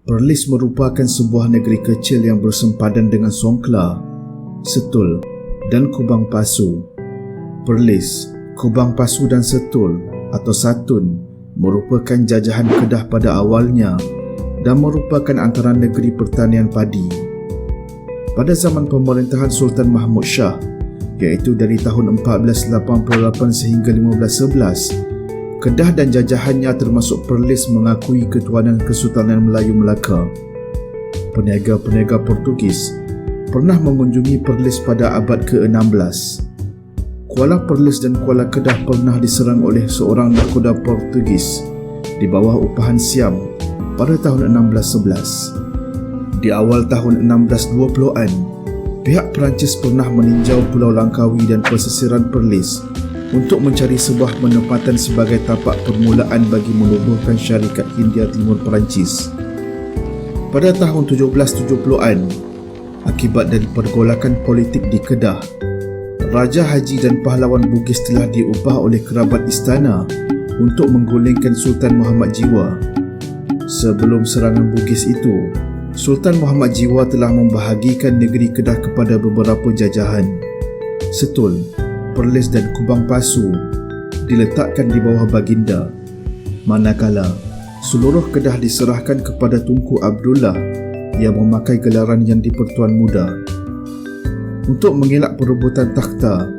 Perlis merupakan sebuah negeri kecil yang bersempadan dengan Songkla, Setul dan Kubang Pasu. Perlis, Kubang Pasu dan Setul atau Satun merupakan jajahan Kedah pada awalnya dan merupakan antara negeri pertanian padi. Pada zaman pemerintahan Sultan Mahmud Shah, iaitu dari tahun 1488 sehingga 1511, Kedah dan jajahannya termasuk Perlis mengakui ketuanan Kesultanan Melayu Melaka. Peniaga-peniaga Portugis pernah mengunjungi Perlis pada abad ke-16. Kuala Perlis dan Kuala Kedah pernah diserang oleh seorang nahkoda Portugis di bawah upahan Siam pada tahun 1611. Di awal tahun 1620-an, pihak Perancis pernah meninjau Pulau Langkawi dan pesisiran Perlis untuk mencari sebuah penempatan sebagai tapak permulaan bagi menubuhkan syarikat Hindia Timur Perancis. Pada tahun 1770-an, akibat dari pergolakan politik di Kedah, Raja Haji dan pahlawan Bugis telah diubah oleh kerabat istana untuk menggulingkan Sultan Muhammad Jiwa. Sebelum serangan Bugis itu, Sultan Muhammad Jiwa telah membahagikan negeri Kedah kepada beberapa jajahan. Setul, Perlis dan Kubang Pasu diletakkan di bawah Baginda, manakala seluruh Kedah diserahkan kepada Tunku Abdullah yang memakai gelaran Yang di-Pertuan Muda. Untuk mengelak perebutan takhta,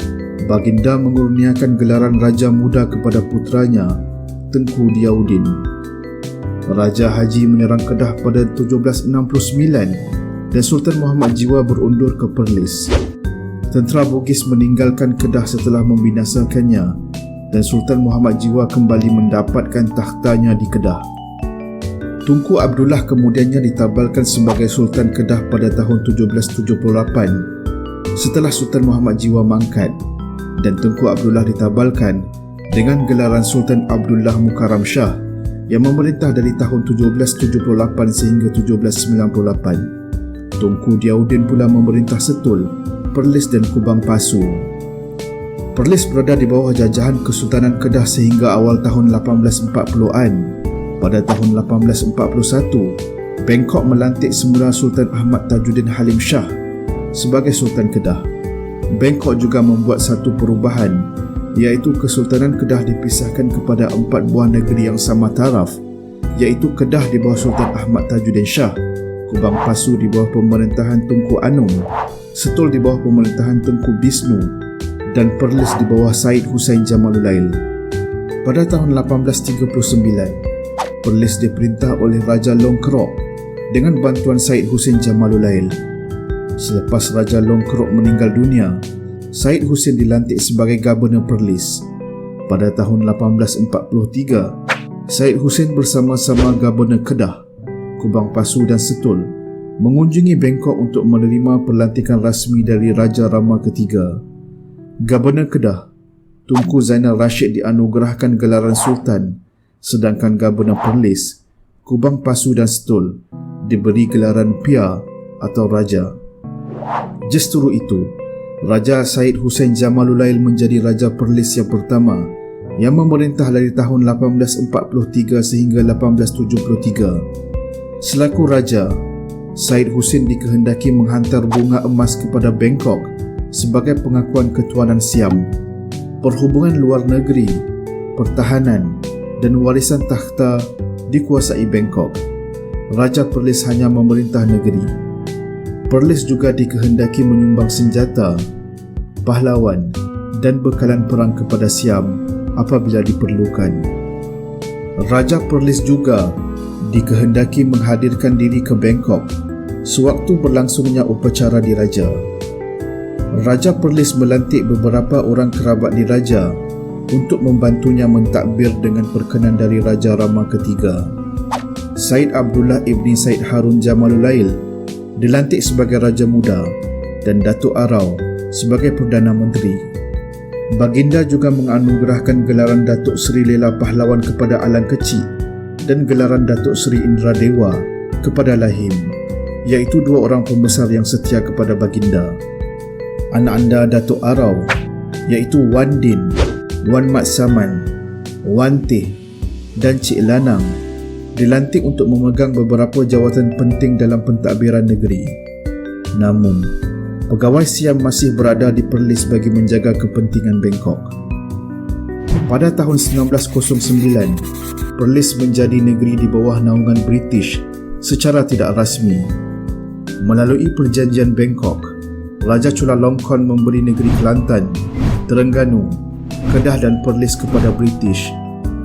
Baginda mengurniakan gelaran Raja Muda kepada putranya, Tengku Diyaudin. Raja Haji menyerang Kedah pada 1769 dan Sultan Muhammad Jiwa berundur ke Perlis. Tentera Bugis meninggalkan Kedah setelah membinasakannya dan Sultan Muhammad Jiwa kembali mendapatkan takhtanya di Kedah. Tunku Abdullah kemudiannya ditabalkan sebagai Sultan Kedah pada tahun 1778 setelah Sultan Muhammad Jiwa mangkat, dan Tunku Abdullah ditabalkan dengan gelaran Sultan Abdullah Mukarram Shah yang memerintah dari tahun 1778 sehingga 1798. Tunku Diyaudin pula memerintah Setul, Perlis dan Kubang Pasu. Perlis berada di bawah jajahan Kesultanan Kedah sehingga awal tahun 1840-an. Pada tahun 1841, Bangkok melantik semula Sultan Ahmad Tajuddin Halim Shah sebagai Sultan Kedah. Bangkok juga membuat satu perubahan, iaitu Kesultanan Kedah dipisahkan kepada 4 buah negeri yang sama taraf, iaitu Kedah di bawah Sultan Ahmad Tajuddin Shah, Kubang Pasu di bawah pemerintahan Tunku Anung, Setul di bawah pemerintahan Tengku Bisnu, dan Perlis di bawah Said Hussein Jamalulail. Pada tahun 1839, Perlis diperintah oleh Raja Longkrok dengan bantuan Said Hussein Jamalulail. Selepas Raja Longkrok meninggal dunia, Said Hussein dilantik sebagai Gubernur Perlis. Pada tahun 1843, Said Hussein bersama-sama Gubernur Kedah, Kubang Pasu dan Setul mengunjungi Bangkok untuk menerima pelantikan rasmi dari Raja Rama ketiga. Gubernur Kedah, Tunku Zainal Rashid dianugerahkan gelaran Sultan, sedangkan Gubernur Perlis, Kubang Pasu dan Setul diberi gelaran Pia atau Raja. Justru itu, Raja Said Hussein Jamalulail menjadi Raja Perlis yang pertama yang memerintah dari tahun 1843 sehingga 1873. Selaku Raja, Said Hussein dikehendaki menghantar bunga emas kepada Bangkok sebagai pengakuan ketuanan Siam. Perhubungan luar negeri, pertahanan dan warisan takhta dikuasai Bangkok. Raja Perlis hanya memerintah negeri. Perlis juga dikehendaki menyumbang senjata, pahlawan dan bekalan perang kepada Siam apabila diperlukan. Raja Perlis juga dikehendaki menghadirkan diri ke Bangkok sewaktu berlangsungnya upacara diraja. Raja Perlis melantik beberapa orang kerabat diraja untuk membantunya mentadbir dengan perkenan dari Raja Rama ketiga. Said Abdullah ibni Said Harun Jamalulail dilantik sebagai Raja Muda dan Datuk Arau sebagai Perdana Menteri. Baginda juga menganugerahkan gelaran Datuk Seri Lela Pahlawan kepada Alang Kecik dan gelaran Datuk Seri Indra Dewa kepada Lahim, iaitu 2 orang pembesar yang setia kepada Baginda. Anak-anda Datuk Arau, iaitu Wan Din, 'Wan Mat Saman, Wan Teh dan Cik Lanang dilantik untuk memegang beberapa jawatan penting dalam pentadbiran negeri. Namun, pegawai Siam masih berada di Perlis bagi menjaga kepentingan Bangkok. Pada tahun 1909, Perlis menjadi negeri di bawah naungan British secara tidak rasmi. Melalui Perjanjian Bangkok, Raja Chulalongkorn memberi negeri Kelantan, Terengganu, Kedah dan Perlis kepada British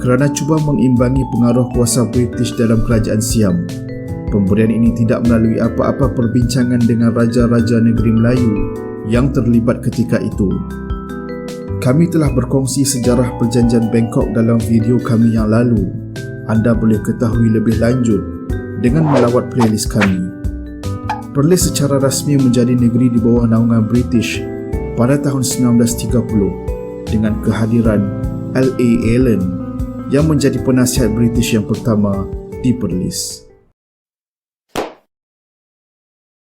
kerana cuba mengimbangi pengaruh kuasa British dalam kerajaan Siam. Pemberian ini tidak melalui apa-apa perbincangan dengan raja-raja negeri Melayu yang terlibat ketika itu. Kami telah berkongsi sejarah Perjanjian Bangkok dalam video kami yang lalu. Anda boleh ketahui lebih lanjut dengan melawat playlist kami. Perlis secara rasmi menjadi negeri di bawah naungan British pada tahun 1930 dengan kehadiran L.A. Allen yang menjadi penasihat British yang pertama di Perlis.